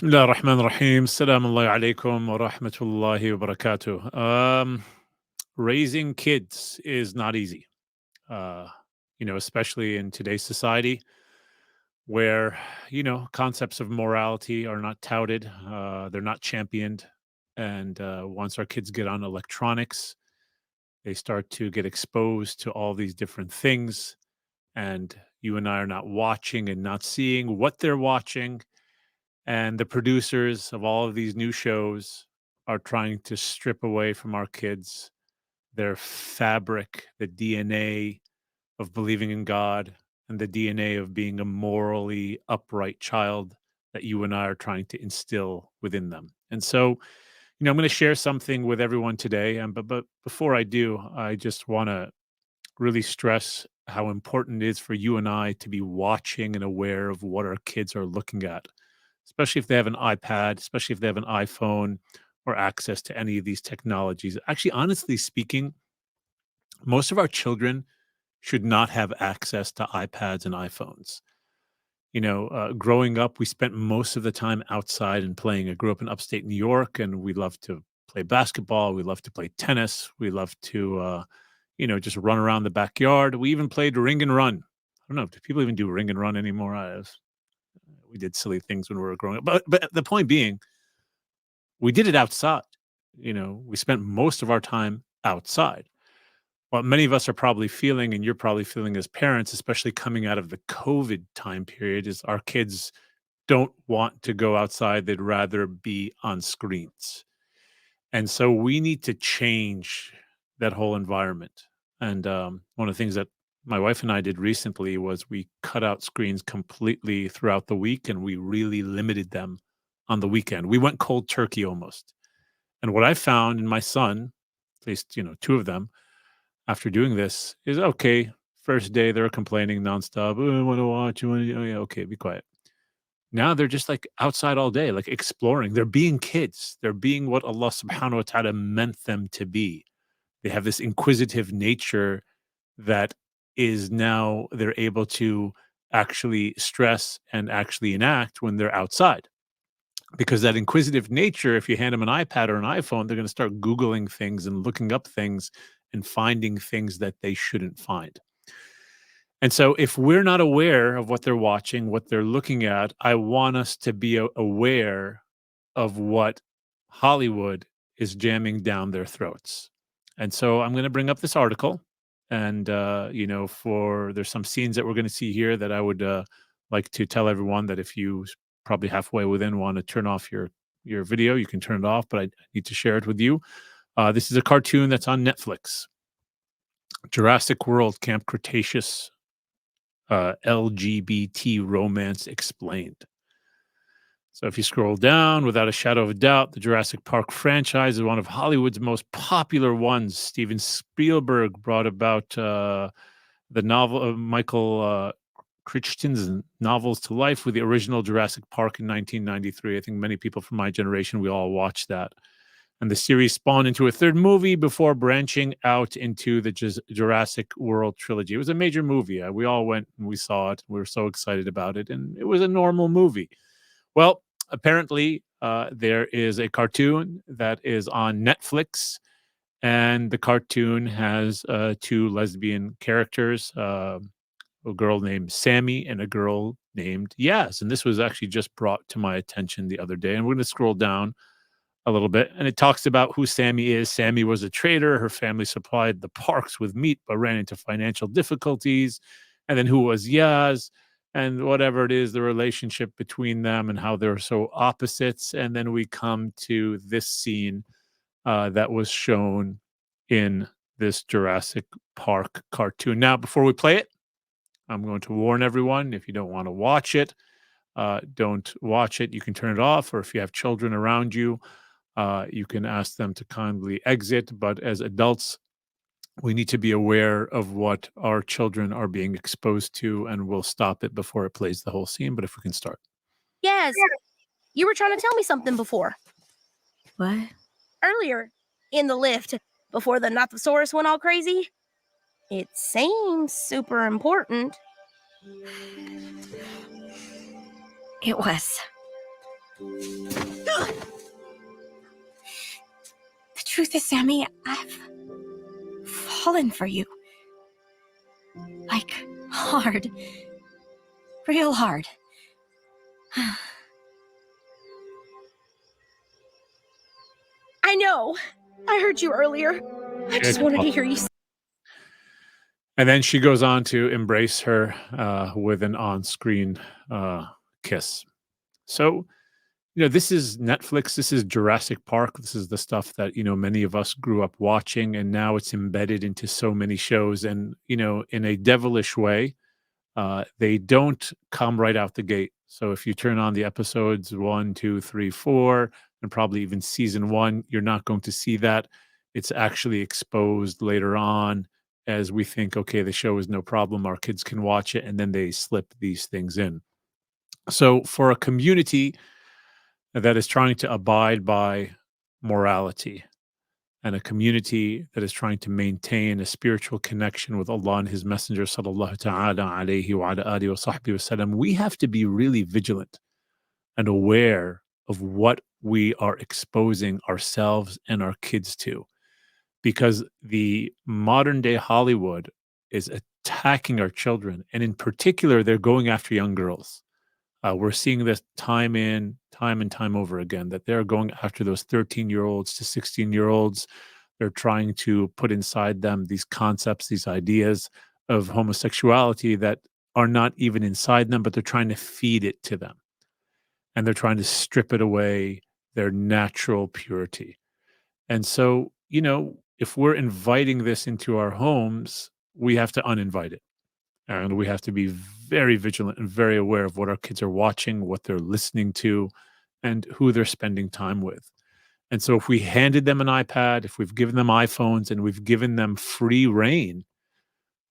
بسم الله الرحمن الرحيم. السلام الله عليكم wa rahmatullahi wa barakatuh. Raising kids is not easy, uh, especially in today's society where, concepts of morality are not touted, they're not championed. And once our kids get on electronics, they start to get exposed to all these different things. And you and I are not watching and not seeing what they're watching. And the producers of all of these new shows are trying to strip away from our kids their fabric, the DNA of believing in God, and the DNA of being a morally upright child that you and I are trying to instill within them. And so, I'm going to share something with everyone today. But before I do, I just want to really stress how important it is for you and I to be watching and aware of what our kids are looking at, especially if they have an iPad, especially if they have an iPhone or access to any of these technologies. Actually, honestly speaking, most of our children should not have access to iPads and iPhones. Growing up, we spent most of the time outside and playing. I grew up in upstate New York, and we loved to play basketball. We loved to play tennis. We loved to, just run around the backyard. We even played ring and run. I don't know. Do people even do ring and run anymore? We did silly things when we were growing up. But the point being, we did it outside. We spent most of our time outside. What many of us are probably feeling, and you're probably feeling as parents, especially coming out of the COVID time period, is our kids don't want to go outside. They'd rather be on screens. And so we need to change that whole environment. And one of the things that my wife and I did recently was we cut out screens completely throughout the week and we really limited them on the weekend. We went cold turkey almost. And what I found in my son, at least, two of them, after doing this is okay. First day they're complaining nonstop. Oh, I want to watch. Oh, yeah, okay, be quiet. Now they're just like outside all day, like exploring. They're being kids. They're being what Allah subhanahu wa ta'ala meant them to be. They have this inquisitive nature that is now they're able to actually stress and actually enact when they're outside. Because that inquisitive nature, if you hand them an iPad or an iPhone, they're going to start Googling things and looking up things and finding things that they shouldn't find. And so, if we're not aware of what they're watching, what they're looking at, I want us to be aware of what Hollywood is jamming down their throats. And so, I'm going to bring up this article. And, there's some scenes that we're going to see here that I would like to tell everyone that if you probably halfway within want to turn off your video, you can turn it off, but I need to share it with you. This is a cartoon that's on Netflix. Jurassic World Camp Cretaceous, LGBT romance explained. So if you scroll down, without a shadow of a doubt, the Jurassic Park franchise is one of Hollywood's most popular ones. Steven Spielberg brought about the novel of Michael Crichton's novels to life with the original Jurassic Park in 1993. I think many people from my generation, we all watched that. And the series spawned into a third movie before branching out into the Jurassic World trilogy. It was a major movie. We all went and we saw it. We were so excited about it. And it was a normal movie. Well, apparently, there is a cartoon that is on Netflix. And the cartoon has two lesbian characters, a girl named Sammy and a girl named Yaz. And this was actually just brought to my attention the other day. And we're going to scroll down a little bit, and it talks about who Sammy is. Sammy was a trader. Her family supplied the parks with meat, but ran into financial difficulties. And then who was Yaz, and whatever it is, the relationship between them and how they're so opposites. And then we come to this scene that was shown in this Jurassic Park cartoon. Now, before we play it, I'm going to warn everyone, if you don't want to watch it, don't watch it. You can turn it off, or if you have children around you, you can ask them to kindly exit. But as adults, we need to be aware of what our children are being exposed to, and we'll stop it before it plays the whole scene. But if we can start. Yes, you were trying to tell me something before. What? Earlier, in the lift, before the Nothosaurus went all crazy. It seems super important. It was. The truth is, Sammy, I've fallen for you. Like, hard. Real hard. I know. I heard you earlier. I just It's wanted to awful. hear you And then she goes on to embrace her with an on-screen kiss. So, this is Netflix. This is Jurassic Park. This is the stuff that many of us grew up watching, and now it's embedded into so many shows. And in a devilish way, they don't come right out the gate. So if you turn on the episodes one, two, three, four, and probably even season one, you're not going to see that. It's actually exposed later on as we think, okay, the show is no problem. Our kids can watch it. And then they slip these things in. So for a community that is trying to abide by morality, and a community that is trying to maintain a spiritual connection with Allah and His Messenger sallallahu ta'ala alayhi wa ala alihi wa sahbihi wasallam, we have to be really vigilant and aware of what we are exposing ourselves and our kids to. Because the modern day Hollywood is attacking our children. And in particular, they're going after young girls. We're seeing this time and time over again that they're going after those 13-year-olds to 16-year-olds. They're trying to put inside them these concepts, these ideas of homosexuality that are not even inside them, but they're trying to feed it to them. And they're trying to strip it away, their natural purity. And so, if we're inviting this into our homes, we have to uninvite it. And we have to be very vigilant and very aware of what our kids are watching, what they're listening to, and who they're spending time with. And so if we handed them an iPad, if we've given them iPhones and we've given them free reign,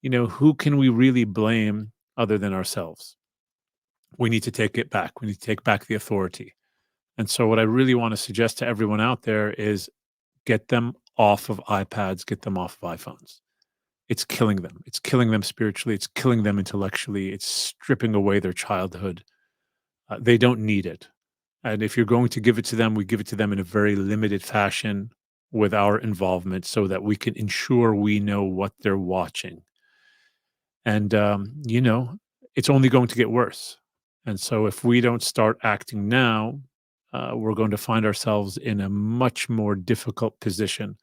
who can we really blame other than ourselves? We need to take it back. We need to take back the authority. And so what I really want to suggest to everyone out there is get them off of iPads, get them off of iPhones. It's killing them. It's killing them spiritually. It's killing them intellectually. It's stripping away their childhood. They don't need it. And if you're going to give it to them, we give it to them in a very limited fashion with our involvement so that we can ensure we know what they're watching. And, it's only going to get worse. And so if we don't start acting now, we're going to find ourselves in a much more difficult position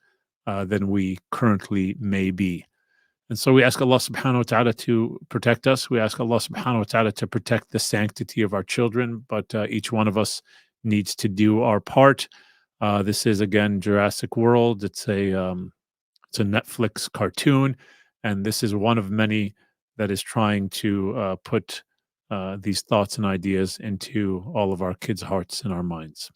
than we currently may be. And so we ask Allah subhanahu wa ta'ala to protect us. We ask Allah subhanahu wa ta'ala to protect the sanctity of our children, but each one of us needs to do our part. This is again Jurassic World. It's a Netflix cartoon, and this is one of many that is trying to put these thoughts and ideas into all of our kids' hearts and our minds.